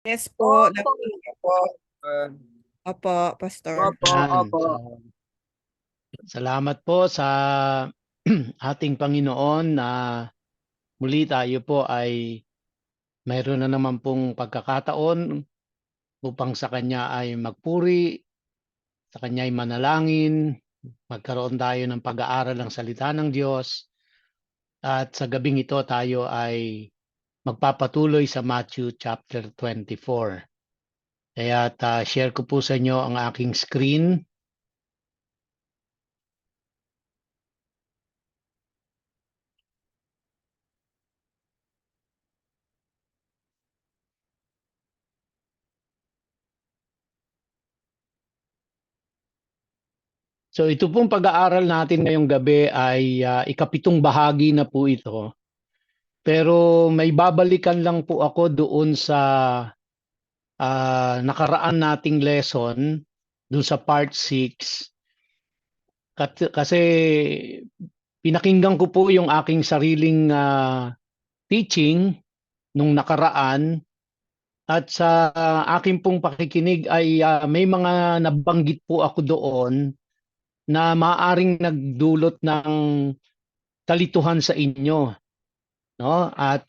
Yes po, Opo. po. Opo, Pastor. Opo, Yan. opo. Salamat po sa ating Panginoon na muli tayo po ay mayroon na naman pong pagkakataon upang sa Kanya ay magpuri, sa Kanya ay manalangin, magkaroon tayo ng pag-aaral ng salita ng Diyos. At sa gabing ito tayo ay magpapatuloy sa Matthew chapter 24. Kaya share ko po sa inyo ang aking screen. So ito pong pag-aaral natin ngayong gabi ay ikapitong bahagi na po ito. Pero may babalikan lang po ako doon sa nakaraan nating lesson, doon sa part 6. Kasi pinakinggan ko po yung aking sariling teaching nung nakaraan. At sa aking pong pakikinig ay may mga nabanggit po ako doon na maaring nagdulot ng kalituhan sa inyo, no? At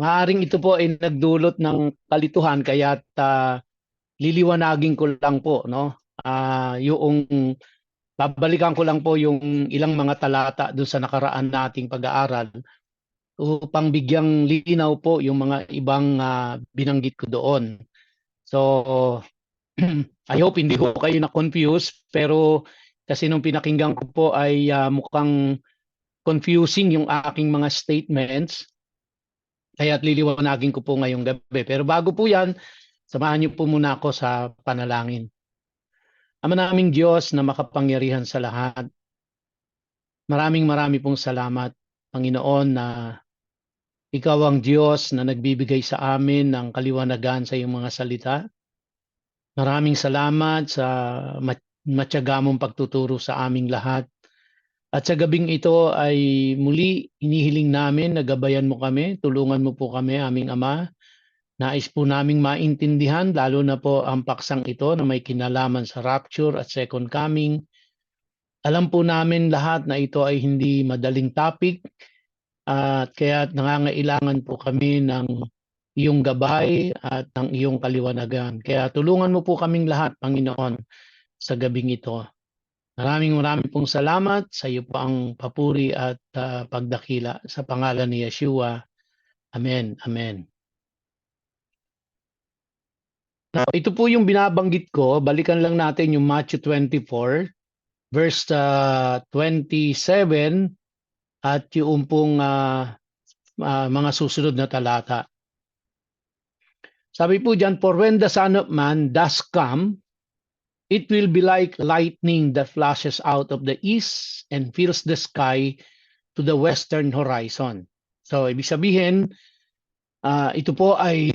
maaring ito po ay nagdulot ng kalituhan kaya liliwanagin ko lang po, no? Yung babalikan ko lang po yung ilang mga talata doon sa nakaraan nating pag-aaral upang bigyang linaw po yung mga ibang binanggit ko doon. So I hope hindi ko kayo na-confuse, pero kasi nung pinakinggan ko po ay mukhang confusing yung aking mga statements. Kaya't liliwanagin ko po ngayong gabi. Pero bago po yan, samahan niyo po muna ako sa panalangin. Ama naming Diyos na makapangyarihan sa lahat, marami pong salamat, Panginoon, na Ikaw ang Diyos na nagbibigay sa amin ng kaliwanagan sa iyong mga salita. Maraming salamat sa matyaga mong pagtuturo sa aming lahat. At sa gabing ito ay muli inihiling namin na gabayan mo kami, tulungan mo po kami, aming Ama. Nais po naming maintindihan, lalo na po ang paksang ito na may kinalaman sa rapture at second coming. Alam po namin lahat na ito ay hindi madaling topic at kaya nangangailangan po kami ng iyong gabay at ng iyong kaliwanagan. Kaya tulungan mo po kaming lahat, Panginoon, sa gabing ito. Maraming pong salamat sa iyo po ang papuri at pagdakila sa pangalan ni Yeshua. Amen. Amen. Now, ito po yung binabanggit ko. Balikan lang natin yung Matthew 24, verse 27 at yung pong mga susunod na talata. Sabi po dyan, for when the Son of Man does come, it will be like lightning that flashes out of the east and fills the sky to the western horizon. So, ibig sabihin, ito po ay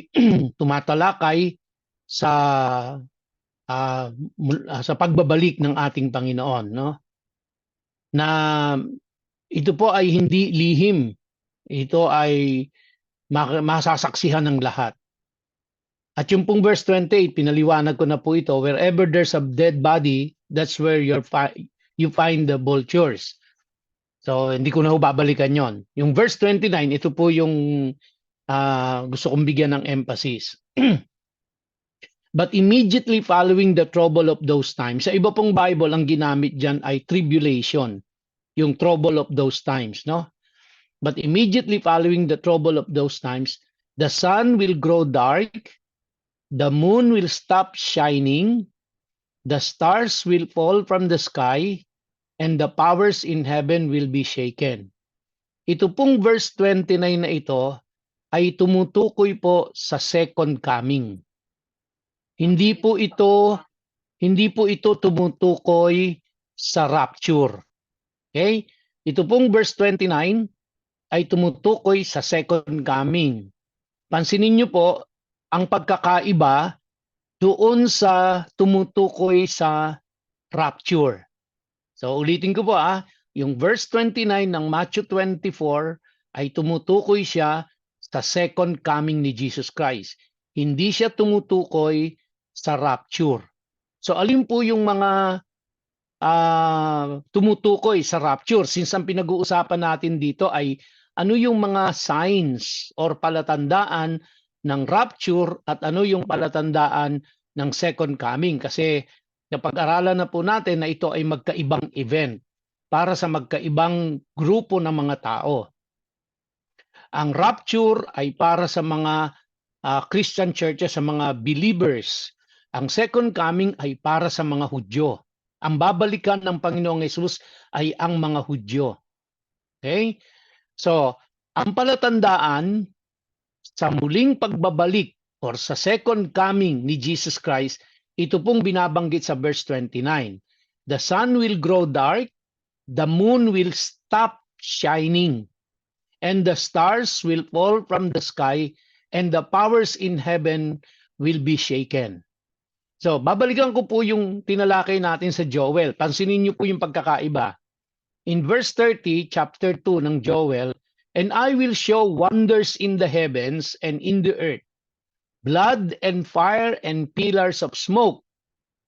tumatalakay sa sa pagbabalik ng ating Panginoon, no? Na ito po ay hindi lihim. Ito ay masasaksihan ng lahat. At yung pong verse 28, pinaliwanag ko na po ito, wherever there's a dead body, that's where you find the vultures. So, hindi ko na babalikan yon. Yung verse 29, ito po yung gusto kong bigyan ng emphasis. But immediately following the trouble of those times, sa iba pong Bible, ang ginamit dyan ay tribulation, yung trouble of those times, no? But immediately following the trouble of those times, the sun will grow dark, the moon will stop shining, the stars will fall from the sky, and the powers in heaven will be shaken. Ito pong verse 29 na ito ay tumutukoy po sa second coming. Hindi po ito tumutukoy sa rapture. Okay? Ito pong verse 29 ay tumutukoy sa second coming. Pansinin niyo po ang pagkakaiba doon sa tumutukoy sa rapture. So ulitin ko po yung verse 29 ng Matthew 24 ay tumutukoy siya sa second coming ni Jesus Christ. Hindi siya tumutukoy sa rapture. So alin po yung mga tumutukoy sa rapture? Since ang pinag-uusapan natin dito ay ano yung mga signs or palatandaan ng rapture at ano yung palatandaan ng second coming. Kasi napag-aralan na po natin na ito ay magkaibang event para sa magkaibang grupo ng mga tao. Ang rapture ay para sa mga Christian churches, sa mga believers. Ang second coming ay para sa mga Hudyo. Ang babalikan ng Panginoong Hesus ay ang mga Hudyo. Okay? So, ang palatandaan sa muling pagbabalik or sa second coming ni Jesus Christ, ito pong binabanggit sa verse 29. The sun will grow dark, the moon will stop shining, and the stars will fall from the sky, and the powers in heaven will be shaken. So, babalikan ko po yung tinalakay natin sa Joel. Pansinin niyo po yung pagkakaiba. In verse 30, chapter 2 ng Joel, and I will show wonders in the heavens and in the earth, blood and fire and pillars of smoke.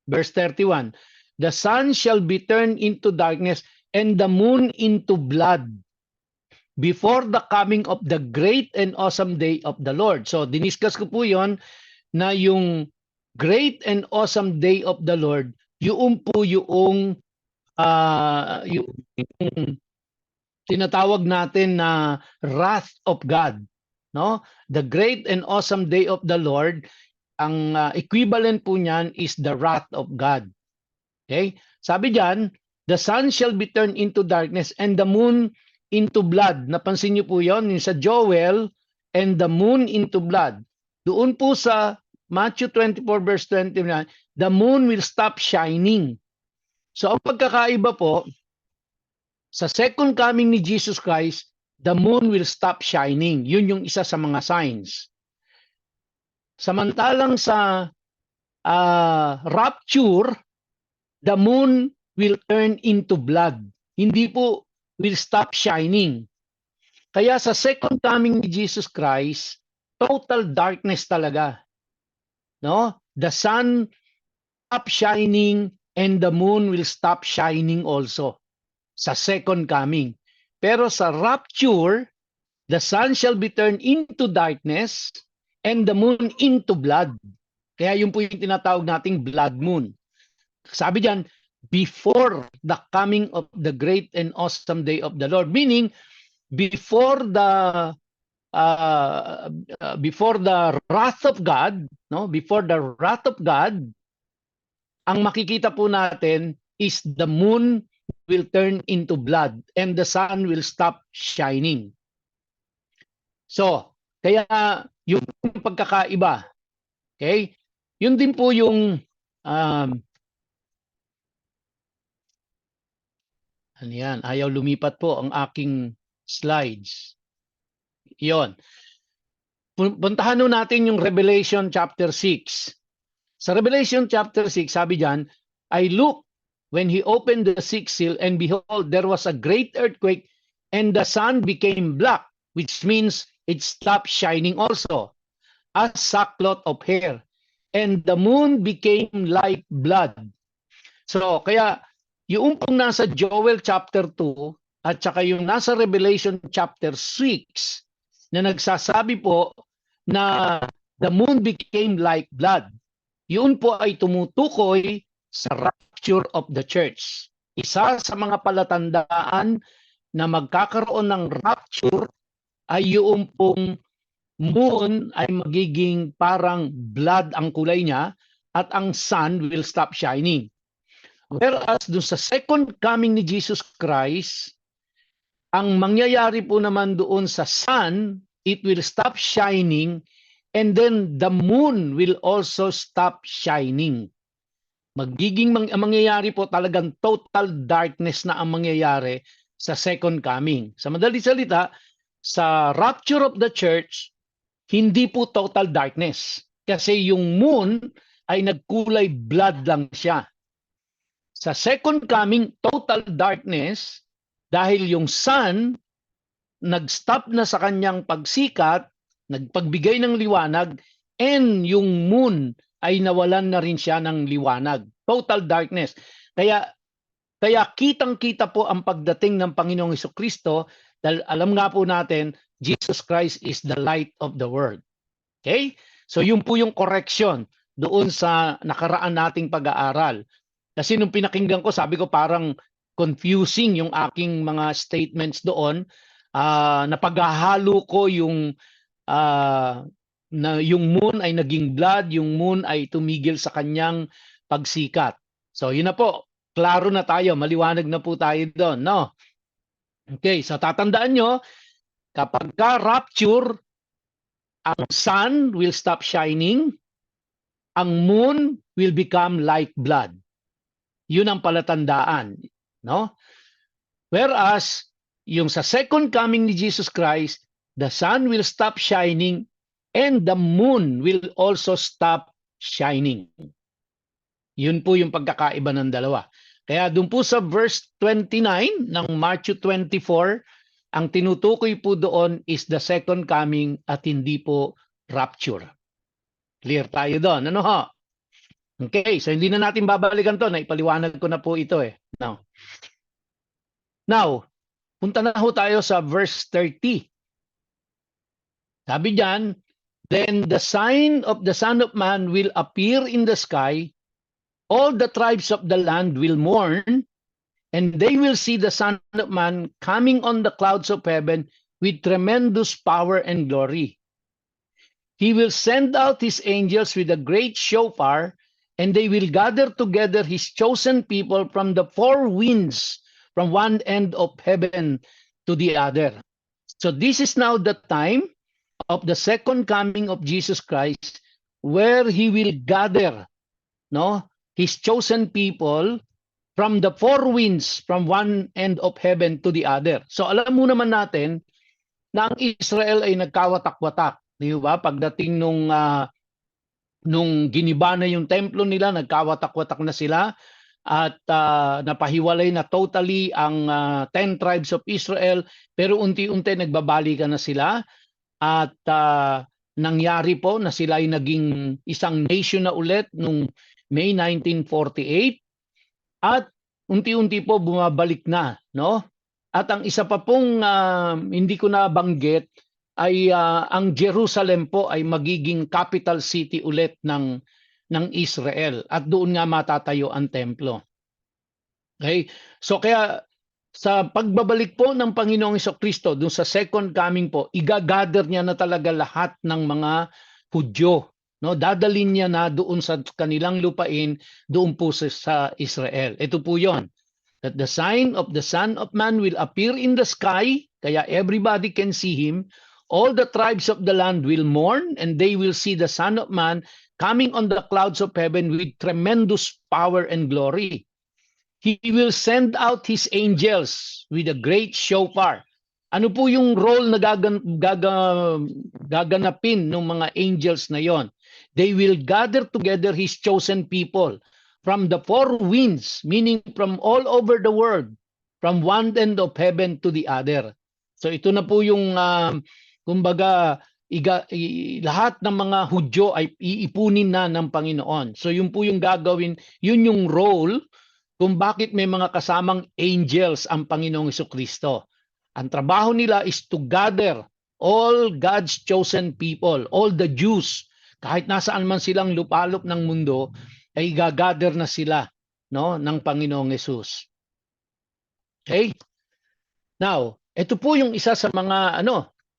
Verse 31, the sun shall be turned into darkness and the moon into blood before the coming of the great and awesome day of the Lord. So, diniscuss ko po yon na yung great and awesome day of the Lord, yung po yung tinatawag natin na wrath of God, no? The great and awesome day of the Lord, ang equivalent po niyan is the wrath of God. Okay? Sabi diyan, the sun shall be turned into darkness and the moon into blood. Napansin niyo po 'yon sa Joel, and the moon into blood. Doon po sa Matthew 24 verse 29, the moon will stop shining. So ang pagkakaiba po, sa second coming ni Jesus Christ, the moon will stop shining. Yun yung isa sa mga signs. Samantalang sa rapture, the moon will turn into blood. Hindi po will stop shining. Kaya sa second coming ni Jesus Christ, total darkness talaga. No? The sun stop shining and the moon will stop shining also sa second coming. Pero sa rapture, the sun shall be turned into darkness and the moon into blood. Kaya yun po yung tinatawag nating blood moon. Sabi diyan, before the coming of the great and awesome day of the Lord. Meaning, before the wrath of God, no? Before the wrath of God, ang makikita po natin is the moon will turn into blood and the sun will stop shining. So, kaya yung pagkakaiba, okay? Yun din po yung ano yan, ayaw lumipat po ang aking slides. Yon. Puntahan natin yung Revelation chapter 6. Sa Revelation chapter 6, sabi diyan, I looked when he opened the sixth seal, and behold, there was a great earthquake, and the sun became black, which means it stopped shining also, as sackcloth of hair, and the moon became like blood. So, kaya yung pong nasa Joel chapter 2 at saka yung nasa Revelation chapter 6 na nagsasabi po na the moon became like blood, yun po ay tumutukoy sa rapture of the church. Isa sa mga palatandaan na magkakaroon ng rapture ay yung pong moon ay magiging parang blood ang kulay niya at ang sun will stop shining. Whereas doon sa second coming ni Jesus Christ, ang mangyayari po naman doon sa sun, it will stop shining and then the moon will also stop shining. Mangyayari po talagang total darkness na ang mangyayari sa second coming. Sa madaling salita, sa rapture of the church, hindi po total darkness. Kasi yung moon ay nagkulay blood lang siya. Sa second coming, total darkness, Dahil yung sun, nag-stop na sa kanyang pagsikat, nagpagbigay ng liwanag, and yung moon ay nawalan na rin siya ng liwanag. Total darkness. Kaya kitang-kita po ang pagdating ng Panginoong Hesukristo dahil alam nga po natin, Jesus Christ is the light of the world. Okay? So yun po yung correction doon sa nakaraan nating pag-aaral. Kasi nung pinakinggan ko, sabi ko parang confusing yung aking mga statements doon. Napaghahalo ko yung na yung moon ay naging blood, yung moon ay tumigil sa kanyang pagsikat. So yun na po, klaro na tayo, maliwanag na po tayo doon, no? Okay, so tatandaan nyo, kapag ka rapture, ang sun will stop shining, ang moon will become like blood. Yun ang palatandaan, no? Whereas, yung sa second coming ni Jesus Christ, the sun will stop shining and the moon will also stop shining. Yun po yung pagkakaiba ng dalawa. Kaya doon po sa verse 29 ng Matthew 24, ang tinutukoy po doon is the second coming at hindi po rapture. Clear tayo doon. Ano ho? Okay, so hindi na natin babalikan to. Naipaliwanag ko na po ito eh. Now, punta na ho tayo sa verse 30. Sabi diyan, then the sign of the Son of Man will appear in the sky. All the tribes of the land will mourn, and they will see the Son of Man coming on the clouds of heaven with tremendous power and glory. He will send out his angels with a great shofar, and they will gather together his chosen people from the four winds, from one end of heaven to the other. So this is now the time of the second coming of Jesus Christ, where he will gather, his chosen people from the four winds, from one end of heaven to the other. So alam mo naman natin na ang Israel ay nagkawatak-watak, di ba? Pagdating nung giniba na yung templo nila, nagkawatak-watak na sila at napahiwalay na totally ang 10 tribes of Israel, pero unti-unti nagbabalikan na sila at nangyari po na sila ay naging isang nation na ulit nung May 1948 at unti-unti po bumabalik na, no? At ang isa pa pong hindi ko nabanggit ay ang Jerusalem po ay magiging capital city ulit ng Israel at doon nga matatayo ang templo. Okay? So kaya sa pagbabalik po ng Panginoong Hesukristo doon sa second coming po, igagather niya na talaga lahat ng mga Hudyo. No, dadalhin niya na doon sa kanilang lupain, doon po sa Israel. Ito po 'yon. That the sign of the Son of Man will appear in the sky, kaya everybody can see him. All the tribes of the land will mourn, and they will see the Son of Man coming on the clouds of heaven with tremendous power and glory. He will send out his angels with a great shofar. Ano po yung role na gaganapin ng mga angels na yon? They will gather together his chosen people from the four winds, meaning from all over the world, from one end of heaven to the other. So ito na po yung, kumbaga, lahat ng mga Hudyo ay iipunin na ng Panginoon. So yun po yung gagawin, yun yung role kung bakit may mga kasamang angels ang Panginoong Hesukristo. Ang trabaho nila is to gather all God's chosen people, all the Jews, kahit nasaan man silang lupalop ng mundo, ay gagather na sila, no, ng Panginoong Hesus. Okay? Now, ito po yung isa sa mga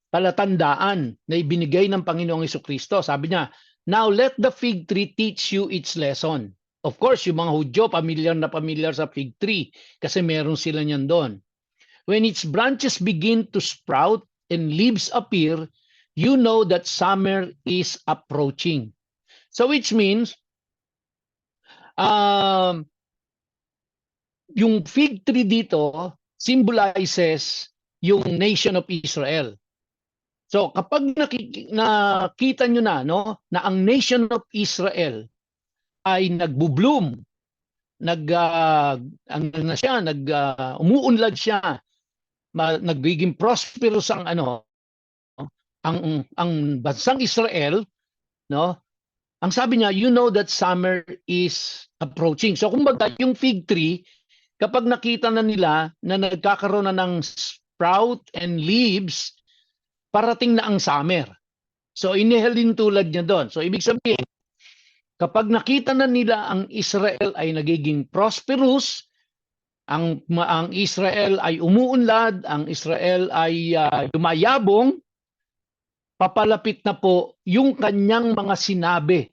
palatandaan na ibinigay ng Panginoong Hesukristo. Sabi niya, now let the fig tree teach you its lesson. Of course, yung mga Hudyo, familiar sa fig tree kasi meron sila niyan doon. When its branches begin to sprout and leaves appear, you know that summer is approaching. So which means, yung fig tree dito symbolizes yung nation of Israel. So kapag nakita nyo na ang nation of Israel ay nagbo-bloom, umuunlad siya, nagiging prosperous ang ang bansang Israel, no? Ang sabi niya, you know that summer is approaching. So kumbaga yung fig tree, kapag nakita na nila na nagkakaroon na ng sprout and leaves, parating na ang summer. So inihalin tulad niya doon. So ibig sabihin, kapag nakita na nila ang Israel ay nagiging prosperous, ang Israel ay umuunlad, ang Israel ay yumayabong, papalapit na po yung kanyang mga sinabi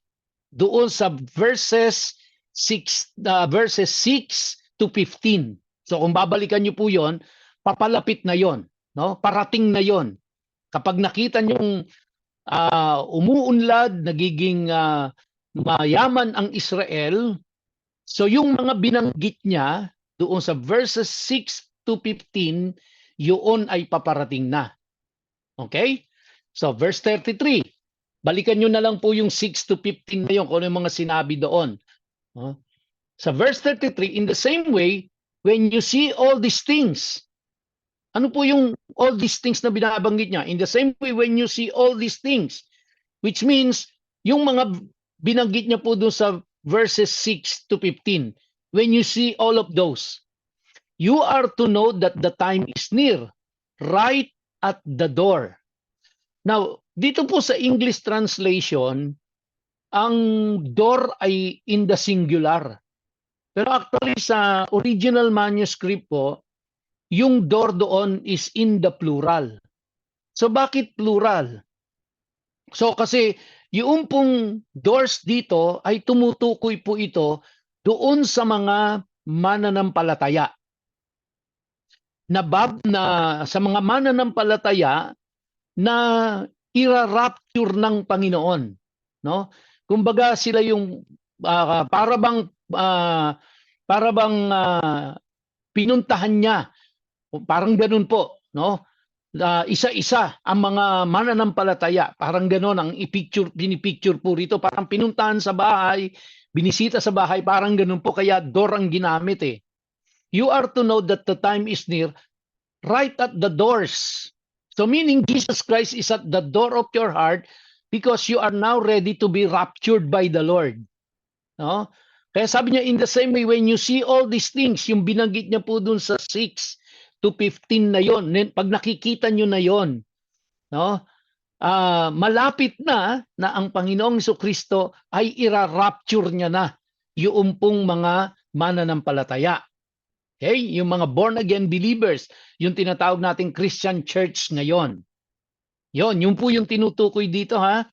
doon sa verses 6 to 15. So kung babalikan niyo po 'yon, papalapit na 'yon, no? Parating na 'yon. Kapag nakita niyo umuunlad, nagiging mayaman ang Israel, so yung mga binanggit niya doon sa verses 6 to 15, yun ay paparating na. Okay? So, verse 33. Balikan nyo na lang po yung 6 to 15 na yun, kung ano yung mga sinabi doon. Sa verse 33, in the same way, when you see all these things, ano po yung all these things na binabanggit niya? In the same way, when you see all these things, which means, yung mga binanggit niya po doon sa verses 6 to 15, when you see all of those, you are to know that the time is near, right at the door. Now, dito po sa English translation, ang door ay in the singular. Pero actually sa original manuscript po, yung door doon is in the plural. So bakit plural? So kasi yung pong doors dito ay tumutukoy po ito doon sa mga mananampalataya. Na sa mga mananampalataya na ira-rapture ng Panginoon, no? Kumbaga sila yung para bang pinuntahan niya, parang ganoon po, no? Isa-isa ang mga mananampalataya, parang ganoon ang pinipicture po rito, parang pinuntahan sa bahay, binisita sa bahay, parang ganoon po, kaya door ang ginamit eh. You are to know that the time is near, right at the doors. So meaning Jesus Christ is at the door of your heart because you are now ready to be raptured by the Lord. No? Kaya sabi niya, in the same way, when you see all these things, yung binanggit niya po dun sa 6 to 15 na yon, pag nakikita nyo na yon, no? Malapit na ang Panginoong Jesucristo ay ira-rapture niya na yung pong mga mananampalataya. Okay? Yung mga born-again believers, yung tinatawag nating Christian church ngayon. Yun po yung tinutukoy dito, ha?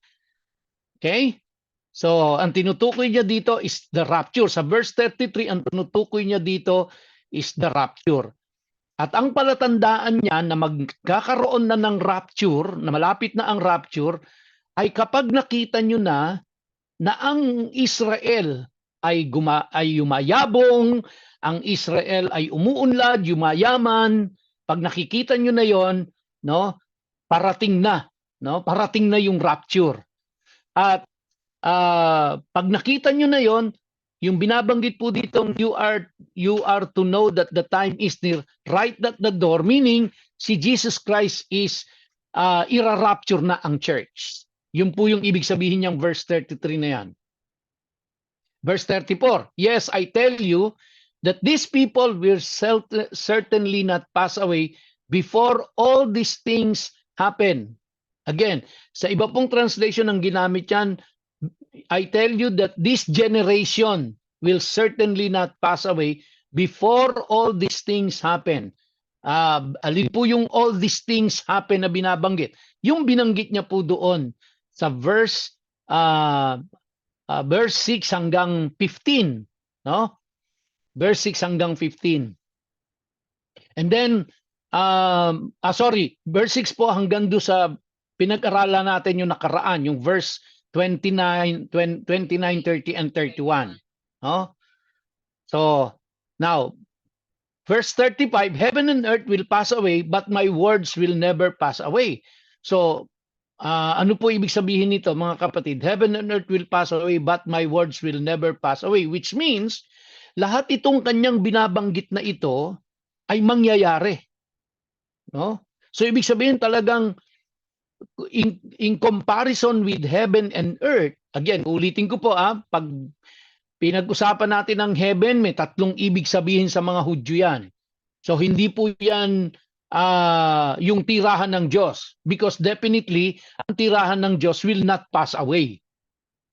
Okay? So, ang tinutukoy niya dito is the rapture. Sa verse 33, ang tinutukoy niya dito is the rapture. At ang palatandaan niya na magkakaroon na ng rapture, na malapit na ang rapture, ay kapag nakita nyo na ang Israel ay yumayabong, ang Israel ay umuunlad, yumayaman, pag nakikita nyo na yon, no, parating na, no, parating na yung rapture. At pag nakita nyo na yon, yung binabanggit po dito, you are to know that the time is near, right at the door, meaning si Jesus Christ is ira-rapture na ang church. Yun po yung ibig sabihin niyang verse 33 na yan. Verse 34, yes, I tell you that these people will certainly not pass away before all these things happen. Again, sa iba pong translation ang ginamit yan, I tell you that this generation will certainly not pass away before all these things happen. Alin po yung all these things happen na binabanggit? Yung binanggit niya po doon sa verse 6 hanggang 15, no? Verse 6 hanggang 15. And then verse 6 po hanggang do sa pinag-aralan natin yung nakaraan, yung verse 29, 30 and 31, no? So, now verse 35, heaven and earth will pass away, but my words will never pass away. So, ano po ibig sabihin nito, mga kapatid? Heaven and earth will pass away, but my words will never pass away. Which means, lahat itong kanyang binabanggit na ito ay mangyayari. no? So ibig sabihin talagang in comparison with heaven and earth, again, ulitin ko po pag pinag-usapan natin ng heaven, may tatlong ibig sabihin sa mga Hudyo yan. So hindi po yan yung tirahan ng Diyos, because definitely ang tirahan ng Diyos will not pass away.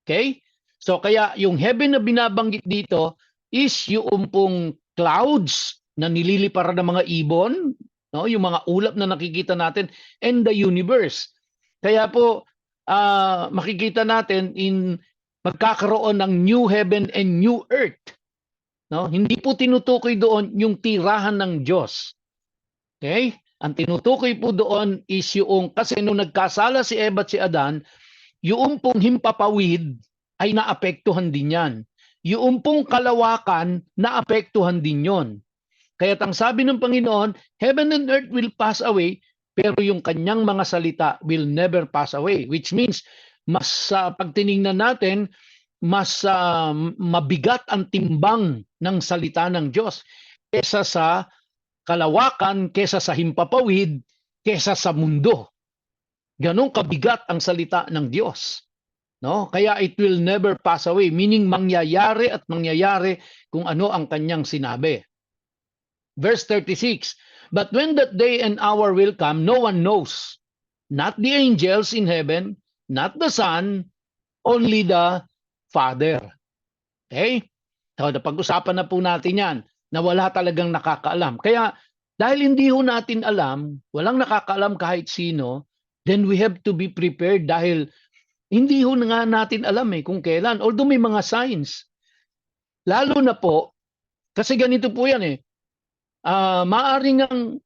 Okay? So kaya yung heaven na binabanggit dito is yung pong clouds na nililiparan ng mga ibon, no? Yung mga ulap na nakikita natin, and the universe. Kaya po makikita natin magkakaroon ng new heaven and new earth. No? Hindi po tinutukoy doon yung tirahan ng Diyos. Okay? Ang tinutukoy po doon is yung, kasi nung nagkasala si Eva at si Adan, yung pong himpapawid ay naapektuhan din yan. Yung pong kalawakan, naapektuhan din yon. Kaya ang sabi ng Panginoon, heaven and earth will pass away, pero yung kanyang mga salita will never pass away. Which means, mas pag tiningnan natin, mas mabigat ang timbang ng salita ng Diyos kesa sa kalawakan, kesa sa himpapawid, kesa sa mundo. Ganong kabigat ang salita ng Diyos. No? Kaya it will never pass away, meaning mangyayari at mangyayari kung ano ang kanyang sinabi. Verse 36, but when that day and hour will come, no one knows, not the angels in heaven, not the Son, only the Father. Okay? So, napag-usapan na po natin yan, na wala talagang nakakaalam. Kaya, dahil hindi ho natin alam, walang nakakaalam kahit sino, then we have to be prepared dahil hindi ho nga natin alam kung kailan. Although may mga signs. Lalo na po, kasi ganito po yan maaring ang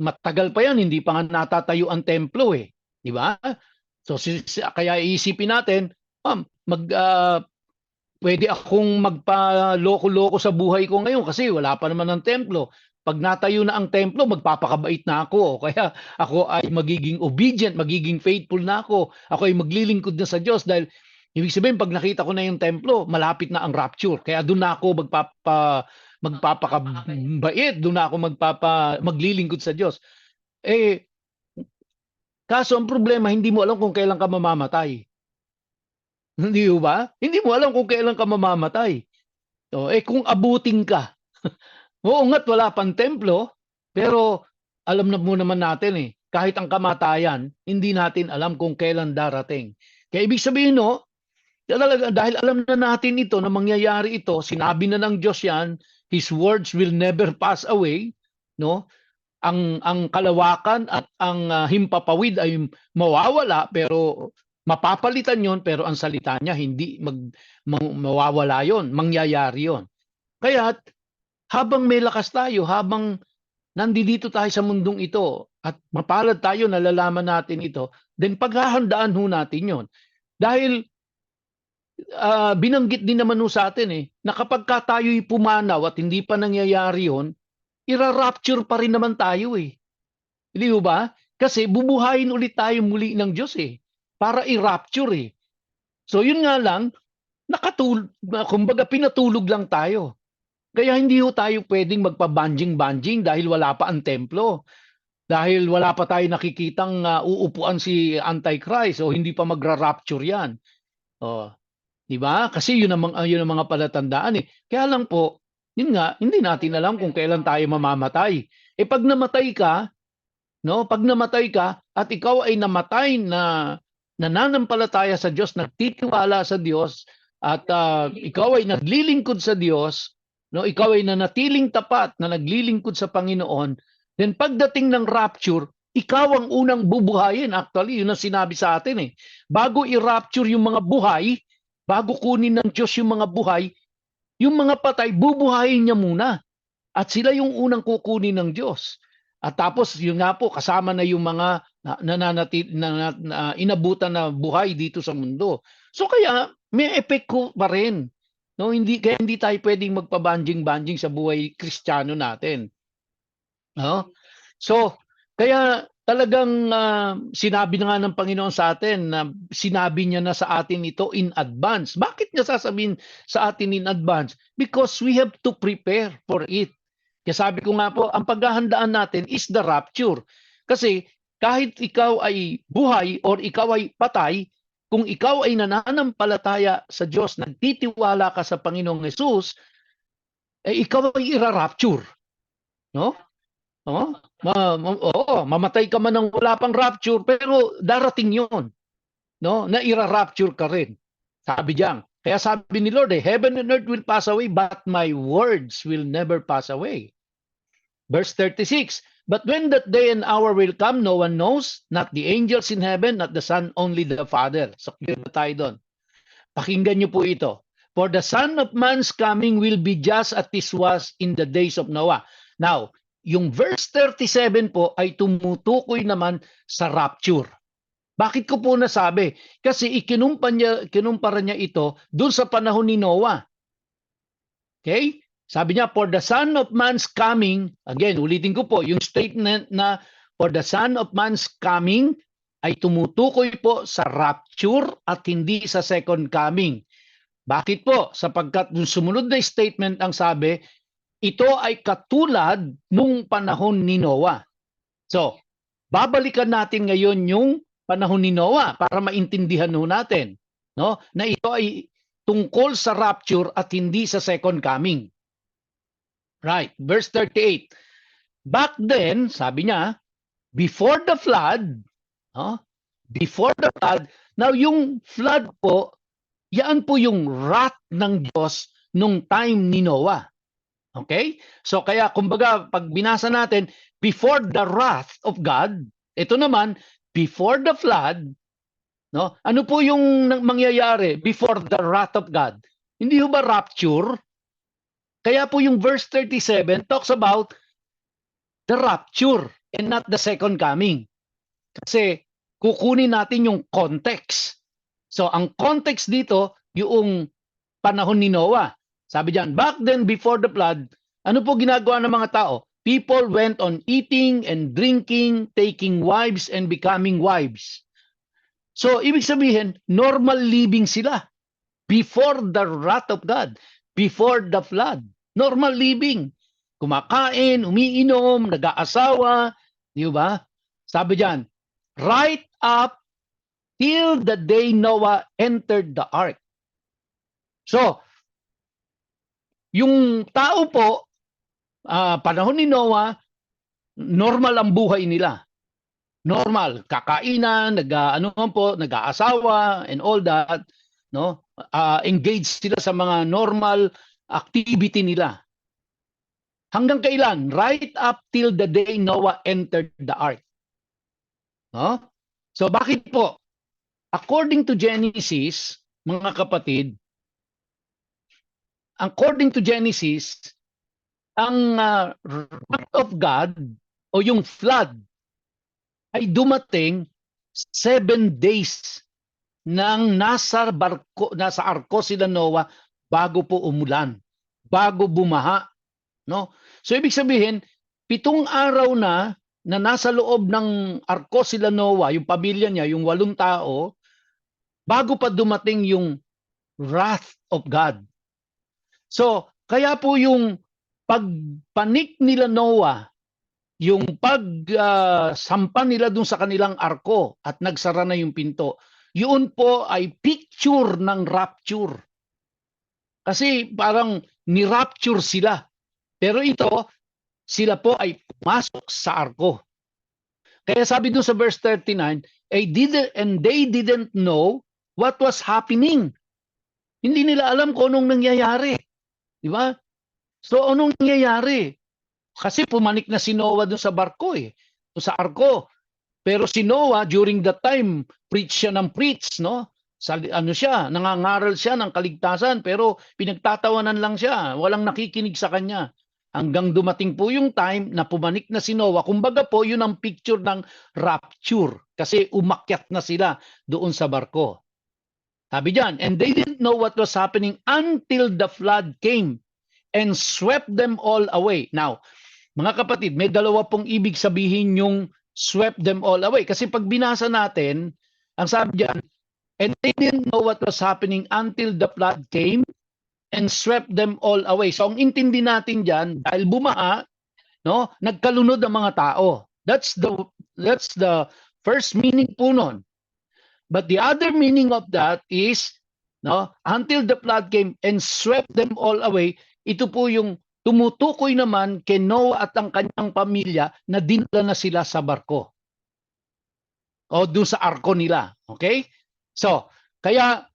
matagal pa yan, hindi pa nga natatayo ang templo di ba? So kaya iisipin natin, pwede akong magpaloko-loko sa buhay ko ngayon kasi wala pa naman ng templo. Pag natayo na ang templo, magpapakabait na ako. Kaya ako ay magiging obedient, magiging faithful na ako. Ako ay maglilingkod na sa Diyos dahil ibig sabihin, pag nakita ko na yung templo, malapit na ang rapture. Kaya doon na ako magpapakabait, doon na ako maglilingkod sa Diyos. Kaso ang problema, hindi mo alam kung kailan ka mamamatay. Hindi ba? Hindi mo alam kung kailan ka mamamatay. So, kung abutin ka, oo nga't wala pang templo, pero alam na mo naman natin kahit ang kamatayan, hindi natin alam kung kailan darating. Kaya ibig sabihin talaga, dahil alam na natin ito na mangyayari ito, sinabi na ng Diyos yan, His words will never pass away, no? Ang kalawakan at ang himpapawid ay mawawala, pero mapapalitan yon, pero ang salita niya hindi mawawala yon, mangyayari yon. Kaya habang may lakas tayo, habang nandito tayo sa mundong ito at mapalad tayo, nalalaman natin ito, then paghahandaan ho natin yon. Dahil binanggit din naman sa atin na kapag tayo'y pumanaw at hindi pa nangyayari yon, ira-rapture pa rin naman tayo Hindi ba? Kasi bubuhayin ulit tayo muli ng Diyos para i-rapture So yun nga lang, kumbaga pinatulog lang tayo. Kaya hindi tayo pwedeng magpa-banjing-banjing dahil wala pa ang templo. Dahil wala pa tayo nakikitang uupuan si Antichrist o hindi pa magra-rapture yan. Di ba? Kasi yun ang mga palatandaan Kaya lang po, yun nga, hindi natin alam kung kailan tayo mamamatay. Pag namatay ka, pag namatay ka at ikaw ay namatay na nananampalataya sa Diyos, nagtitiwala sa Diyos, at ikaw ay naglilingkod sa Diyos, ikaw ay nanatiling tapat na naglilingkod sa Panginoon, then pagdating ng rapture, ikaw ang unang bubuhayin. Actually, yun ang sinabi sa atin Bago i-rapture yung mga buhay, bago kunin ng Diyos yung mga buhay, yung mga patay, bubuhayin niya muna. At sila yung unang kukunin ng Diyos. At tapos, yun nga po, kasama na yung mga inabutan na buhay dito sa mundo. So kaya, may epekto pa rin. Kaya hindi tayo pwedeng magpabanjing-banjing sa buhay Kristiyano natin. So, kaya talagang sinabi na nga ng Panginoon sa atin na sinabi niya na sa atin ito in advance. Bakit niya sasabihin sa atin in advance? Because we have to prepare for it. Kaya sabi ko nga po, ang paghahandaan natin is the rapture. Kasi kahit ikaw ay buhay or ikaw ay patay, kung ikaw ay nananampalataya sa Diyos, nagtitiwala ka sa Panginoong Hesus, ikaw ay ira-rapture. No? Oh, mamatay ka man ng wala pang rapture, pero darating yon, no? Na ira-rapture ka rin. Sabi diyan. Kaya sabi ni Lord, heaven and earth will pass away, but my words will never pass away. Verse 36, but when that day and hour will come, no one knows, not the angels in heaven, not the Son, only the Father. So, clear na tayo doon. Pakinggan niyo po ito. For the Son of Man's coming will be just as this was in the days of Noah. Now, yung verse 37 po ay tumutukoy naman sa rapture. Bakit ko po nasabi? Kasi kinumpara niya ito doon sa panahon ni Noah. Okay? Sabi niya, for the Son of Man's coming, again, ulitin ko po, yung statement na for the Son of Man's coming ay tumutukoy po sa rapture at hindi sa second coming. Bakit po? Sapagkat yung sumunod na statement ang sabi, ito ay katulad nung panahon ni Noah. So, babalikan natin ngayon yung panahon ni Noah para maintindihan natin, no? Na ito ay tungkol sa rapture at hindi sa second coming. Right, verse 38. Back then, sabi niya, before the flood, no? Before the flood, now yung flood po, yan po yung wrath ng Diyos nung time ni Noah. Okay? So kaya kumbaga pag binasa natin, before the wrath of God, ito naman, before the flood, no? Ano po yung mangyayari before the wrath of God? Hindi ba rapture? Kaya po yung verse 37 talks about the rapture and not the second coming. Kasi kukunin natin yung context. So ang context dito, yung panahon ni Noah. Sabi diyan, back then before the flood, ano po ginagawa ng mga tao? People went on eating and drinking, taking wives and becoming wives. So ibig sabihin, normal living sila before the wrath of God, before the flood. Normal living. Kumakain, umiinom, nag-aasawa, di ba? Sabi diyan, right up till the day Noah entered the ark. So, yung tao po, panahon ni Noah, normal ang buhay nila. Normal, kakainan, nag-aasawa and all that, no? Engaged sila sa mga normal activity nila. Hanggang kailan? Right up till the day Noah entered the ark. No? So bakit po? According to Genesis, mga kapatid, according to Genesis, ang wrath of God o yung flood ay dumating 7 days nang nasa arko sila Noah bago po umulan, bago bumaha, no? So ibig sabihin, 7 araw na nasa loob ng arko sila Noah, yung pamilya niya, yung 8 tao, bago pa dumating yung wrath of God. So, kaya po yung pagpanik nila Noah, yung pagsampa nila dun sa kanilang arko at nagsara na yung pinto, yun po ay picture ng rapture. Kasi parang ni-rapture sila. Pero ito, sila po ay pumasok sa arko. Kaya sabi dun sa verse 39, and they didn't know what was happening. Hindi nila alam kung anong nangyayari. Di ba? So anong nangyayari? Kasi pumanik na si Noah doon sa barko sa arko. Pero si Noah during that time preach siya, no? Nangangaral siya ng kaligtasan pero pinagtatawanan lang siya, walang nakikinig sa kanya. Hanggang dumating po yung time na pumanik na si Noah. Kumbaga po yun ang picture ng rapture kasi umakyat na sila doon sa barko. Sabi diyan, and they didn't know what was happening until the flood came and swept them all away. Now, mga kapatid, may dalawa pong ibig sabihin yung swept them all away. Kasi pag binasa natin, ang sabi diyan, and they didn't know what was happening until the flood came and swept them all away. So ang intindi natin diyan, dahil bumaha, no, nagkalunod ang mga tao. That's That's the first meaning po nun. But the other meaning of that is, no, until the flood came and swept them all away, ito po yung tumutukoy naman kay Noah at ang kanyang pamilya na dinala na sila sa barko. O doon sa arko nila. Okay? So, kaya,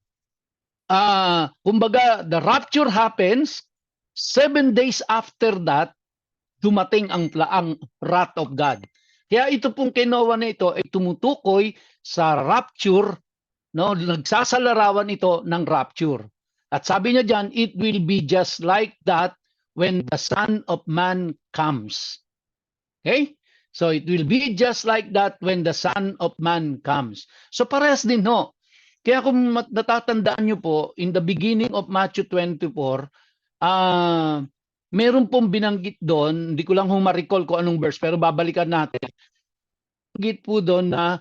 kumbaga, the rapture happens, 7 days after that, dumating ang wrath of God. Kaya ito pong kay Noah na ito ay tumutukoy sa rapture, no? Nagsasalarawan ito ng rapture. At sabi niya diyan, it will be just like that when the Son of Man comes. Okay? So it will be just like that when the Son of Man comes. So parehas din ho. Kaya kung natatandaan niyo po, in the beginning of Matthew 24, meron pong binanggit doon, hindi ko lang ma-recall kung anong verse, pero babalikan natin. Binanggit po doon na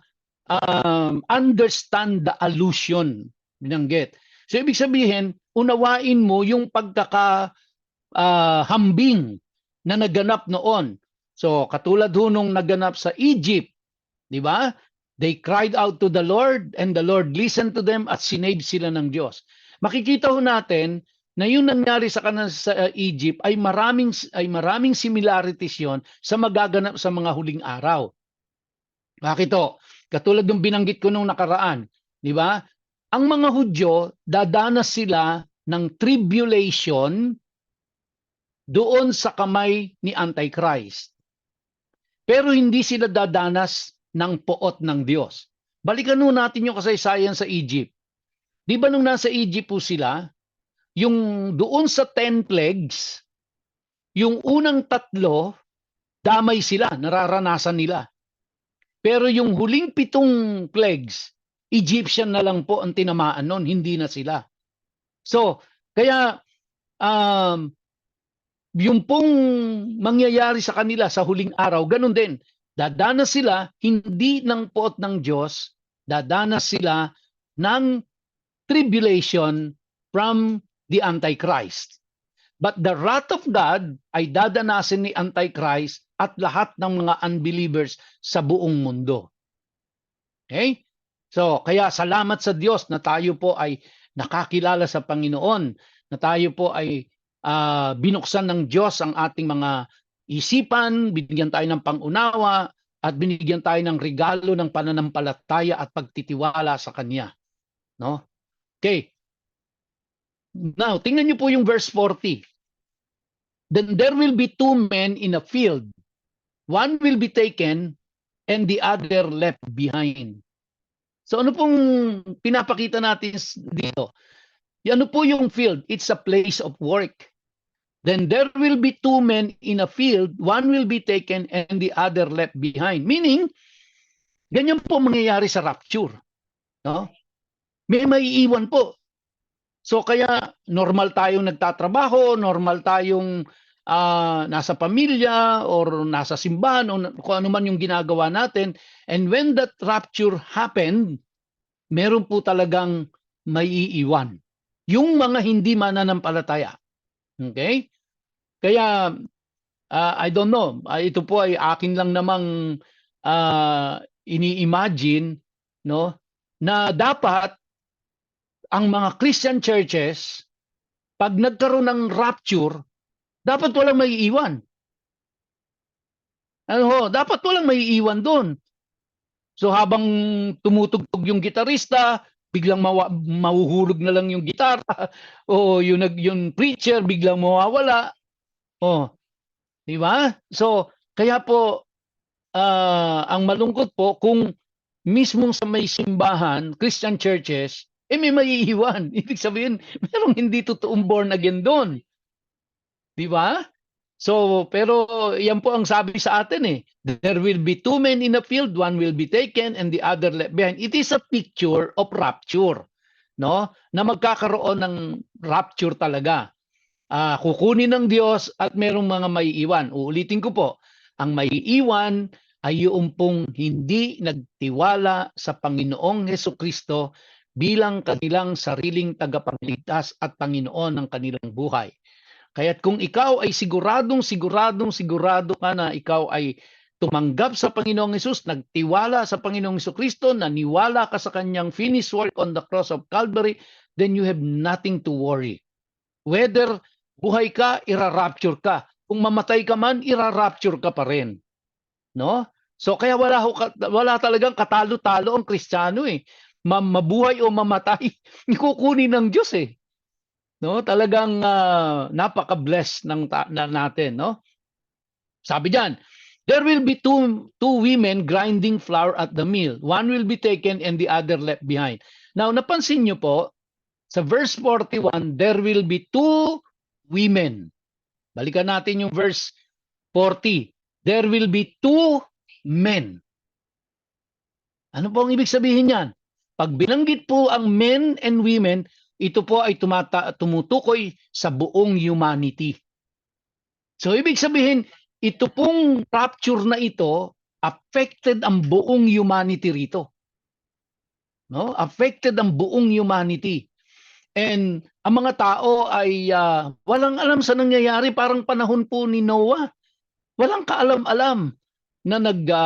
understand the allusion. Binanggit. So ibig sabihin, unawain mo yung pagkakahambing na naganap noon. So katulad ho nung naganap sa Egypt, di ba? They cried out to the Lord and the Lord listened to them at sinave sila ng Diyos. Makikita ho natin na yung nangyari sa kanila sa Egypt ay maraming similarities yon sa magaganap sa mga huling araw. Bakit to? Katulad ng binanggit ko nung nakaraan, di ba? Ang mga Hudyo, dadanas sila ng tribulation doon sa kamay ni Antichrist. Pero hindi sila dadanas ng poot ng Diyos. Balikan nun natin yung kasaysayan sa Egypt. Di ba nung nasa Egypt po sila, yung doon sa 10 plagues, yung unang 3, damay sila, nararanasan nila. Pero yung huling 7 plagues, Egyptian na lang po ang tinamaan nun, hindi na sila. So, kaya yung pong mangyayari sa kanila sa huling araw, ganun din. Dadanas sila hindi ng poot ng Diyos, dadanas sila ng tribulation from the Antichrist. But the wrath of God ay dadanasin ni Antichrist at lahat ng mga unbelievers sa buong mundo. Okay? So, kaya salamat sa Diyos na tayo po ay nakakilala sa Panginoon, na tayo po ay binuksan ng Diyos ang ating mga isipan, binigyan tayo ng pangunawa, at binigyan tayo ng regalo ng pananampalataya at pagtitiwala sa Kanya. No? Okay. Now, tingnan niyo po yung verse 40. Then there will be 2 men in a field. One will be taken and the other left behind. So ano pong pinapakita natin dito? Ano po yung field? It's a place of work. Then there will be 2 men in a field, one will be taken and the other left behind. Meaning, ganyan po mangyayari sa rapture. No? May maiiwan po. So kaya normal tayong nagtatrabaho, normal tayong nasa pamilya or nasa simbahan o kung ano man yung ginagawa natin. And when that rapture happened, meron po talagang maiiwan. Yung mga hindi mananampalataya. Okay? Kaya, I don't know. Ito po ay akin lang namang ini-imagine, no, na dapat ang mga Christian churches, pag nagkaroon ng rapture, dapat walang maiiwan. Dapat walang maiiwan doon. So habang tumutugtog yung gitarista, biglang mahuhulog na lang yung gitara, o yung preacher biglang mawawala. Di ba? So kaya po ang malungkot po kung mismong sa may simbahan, Christian churches, may maiiwan. Ibig sabihin, merong hindi totoong born again doon. Di ba? So, pero yan po ang sabi sa atin eh. There will be 2 men in a field, one will be taken and the other left behind. It is a picture of rapture, no? Na magkakaroon ng rapture talaga. Kukunin ng Diyos at merong mga maiiwan. Uulitin ko po, ang maiiwan ay yung pong hindi nagtiwala sa Panginoong Hesukristo bilang kanilang sariling tagapagligtas at Panginoon ng kanilang buhay. Kaya't kung ikaw ay sigurado ka na ikaw ay tumanggap sa Panginoong Hesus, nagtiwala sa Panginoong Hesukristo, naniwala ka sa kanyang finished work on the cross of Calvary, then you have nothing to worry. Whether buhay ka, ira-rapture ka. Kung mamatay ka man, ira-rapture ka pa rin. No? So kaya wala talagang katalo-talo ang Kristiyano eh. Mabuhay o mamatay, ikukunin ng Diyos eh. No, talagang napaka-blessed natin, no? Sabi diyan, there will be two women grinding flour at the mill. One will be taken and the other left behind. Now, napansin niyo po, sa verse 41, there will be two women. Balikan natin yung verse 40. There will be two men. Ano po ang ibig sabihin niyan? Pag binanggit po ang men and women, ito po ay tumutukoy sa buong humanity. So ibig sabihin, ito pong rapture na ito, affected ang buong humanity rito. No? Affected ang buong humanity. And ang mga tao ay walang alam sa nangyayari, parang panahon po ni Noah. Walang kaalam-alam na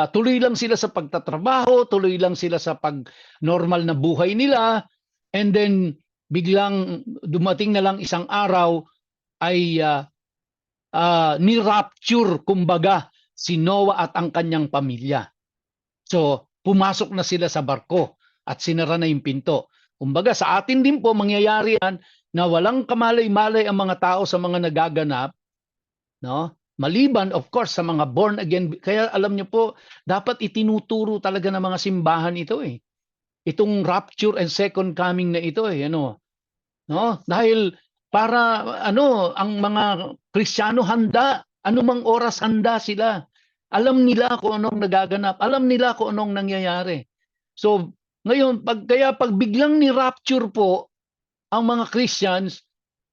tuloy lang sila sa pagtatrabaho, tuloy lang sila sa pag-normal na buhay nila, and then biglang dumating na lang isang araw ay ni-rapture, kumbaga, si Noah at ang kanyang pamilya. So, pumasok na sila sa barko at sinara na yung pinto. Kumbaga, sa atin din po mangyayari yan na walang kamalay-malay ang mga tao sa mga nagaganap, no? Maliban, of course, sa mga born again. Kaya alam niyo po, dapat itinuturo talaga ng mga simbahan ito eh. Itong rapture and second coming na ito eh, ano? No? Dahil para ang mga Kristiyano handa, anumang oras handa sila. Alam nila kung anong nagaganap, alam nila kung anong nangyayari. So, ngayon, pag biglang ni rapture po ang mga Christians,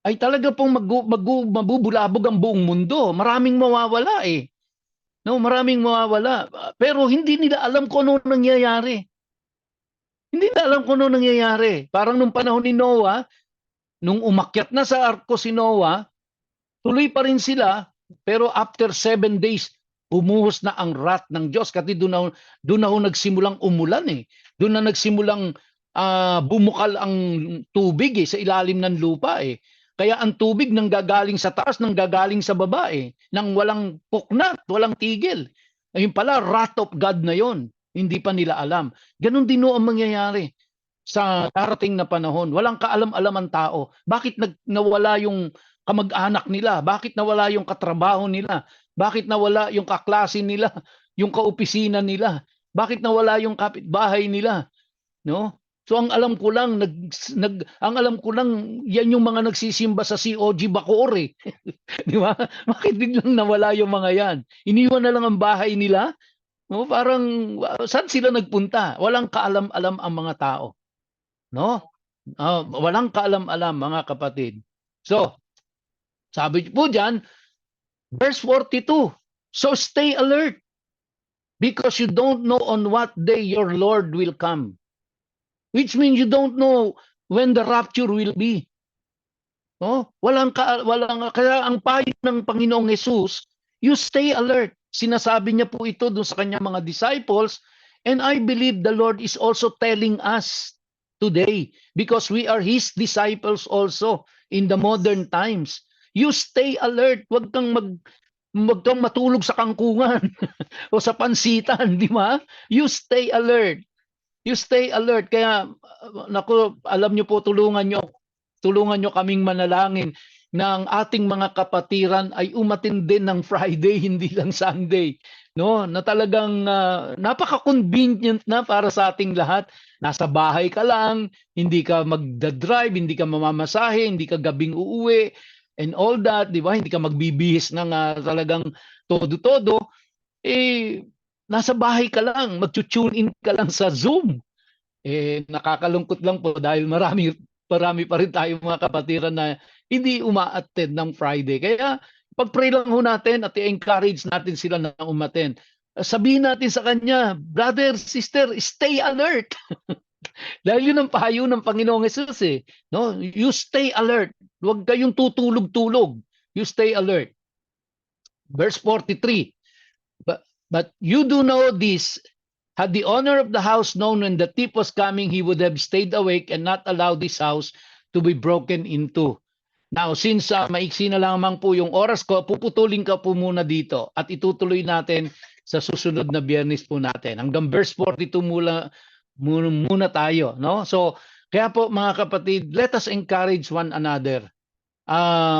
ay talaga pong mabubulabog ang buong mundo. Maraming mawawala eh. No, maraming mawawala. Pero hindi nila alam kung ano nangyayari. Hindi nila alam kung ano nangyayari. Parang nung panahon ni Noah, nung umakyat na sa arko si Noah, tuloy pa rin sila, pero after 7 days, bumuhos na ang wrath ng Diyos. Kasi doon na nagsimulang umulan eh. Doon na nagsimulang bumukal ang tubig eh, sa ilalim ng lupa eh. Kaya ang tubig nanggagaling sa taas, nanggagaling sa baba eh, nang walang puknat, walang tigil. Ayun pala, wrath of God na yon. Hindi pa nila alam. Ganon din ang mangyayari sa darating na panahon. Walang kaalam-alam ang tao. Bakit nawala yung kamag-anak nila? Bakit nawala yung katrabaho nila? Bakit nawala yung kaklase nila? Yung kaopisina nila? Bakit nawala yung kapitbahay nila? No? So ang alam ko lang yan yung mga nagsisimba sa COG Bacoor eh. Di ba? Bakit biglang nawala yung mga yan? Iniwan na lang ang bahay nila? No, parang saan sila nagpunta? Walang kaalam-alam ang mga tao. No? Walang kaalam-alam mga kapatid. So, sabi po diyan, verse 42. So stay alert because you don't know on what day your Lord will come. Which means you don't know when the rapture will be. No? Kaya ang payo ng Panginoong Hesus, you stay alert. Sinasabi niya po ito doon sa kanyang mga disciples, and I believe the Lord is also telling us today because we are His disciples also in the modern times. You stay alert. Huwag kang matulog sa kangkungan o sa pansitan, di ba? You stay alert. You stay alert. Kaya, alam niyo po, tulungan niyo kaming manalangin na ang ating mga kapatiran ay umattend din ng Friday, hindi lang Sunday. No? Na talagang napaka-convenient na para sa ating lahat. Nasa bahay ka lang, hindi ka magdadrive, hindi ka mamamasahe, hindi ka gabing uuwi, and all that, di ba? Hindi ka magbibihis ng talagang todo-todo. Nasa bahay ka lang, mag-tune in ka lang sa Zoom. Nakakalungkot lang po dahil marami pa rin tayong mga kapatiran na hindi uma-attend ng Friday. Kaya pag-pray lang ho natin at i-encourage natin sila na umattend. Sabihin natin sa kanya, brother, sister, stay alert. Dahil yun ang pahayo ng Panginoong Hesus eh. No? You stay alert. Huwag kayong tutulog-tulog. You stay alert. Verse 43. But you do know this, had the owner of the house known when the thief was coming, he would have stayed awake and not allowed this house to be broken into. Now, since maiksi na lamang po yung oras ko, puputulin ka po muna dito at itutuloy natin sa susunod na Biyernes po natin. Hanggang verse 42 muna tayo, no? So, kaya po mga kapatid, let us encourage one another.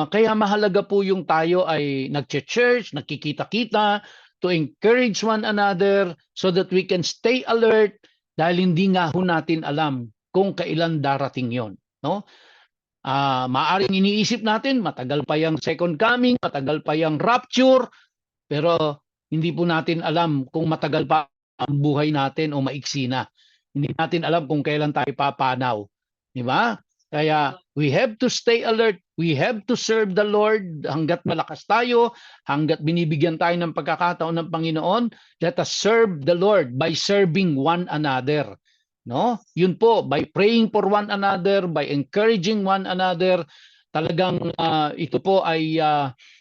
Kaya mahalaga po yung tayo ay nagche-church, nakikita-kita, to encourage one another so that we can stay alert dahil hindi nga ho natin alam kung kailan darating yon, no? Maaring iniisip natin matagal pa yung second coming, matagal pa yung rapture, pero hindi po natin alam kung matagal pa ang buhay natin o maiksi na. Hindi natin alam kung kailan tayo papanaw, di ba? Kaya we have to stay alert. We have to serve the Lord hanggat malakas tayo, hanggat binibigyan tayo ng pagkakataon ng Panginoon. Let us serve the Lord by serving one another. No? Yun po, by praying for one another, by encouraging one another, talagang ito po ay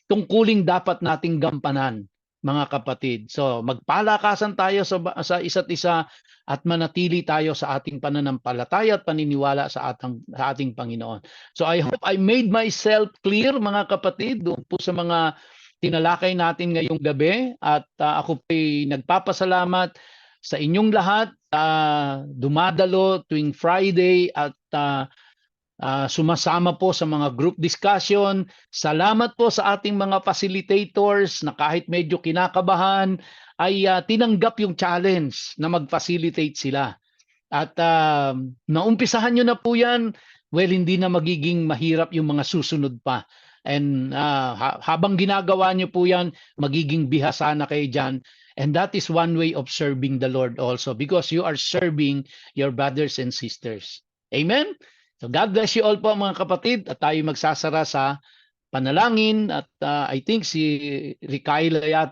tungkuling dapat nating gampanan, mga kapatid. So, magpalakasan tayo sa isa't isa at manatili tayo sa ating pananampalataya at paniniwala sa ating Panginoon. So, I hope I made myself clear, mga kapatid, doon po sa mga tinalakay natin ngayong gabi. At ako po'y nagpapasalamat sa inyong lahat, dumadalo tuwing Friday at sumasama po sa mga group discussion. Salamat po sa ating mga facilitators na kahit medyo kinakabahan ay tinanggap yung challenge na mag-facilitate sila. At naumpisahan nyo na po yan, well, hindi na magiging mahirap yung mga susunod pa. And habang ginagawa nyo po yan, magiging bihasa na kayo dyan. And that is one way of serving the Lord also, because you are serving your brothers and sisters. Amen? So God bless you all po mga kapatid, at tayo magsasara sa panalangin. At I think si Ricaila yata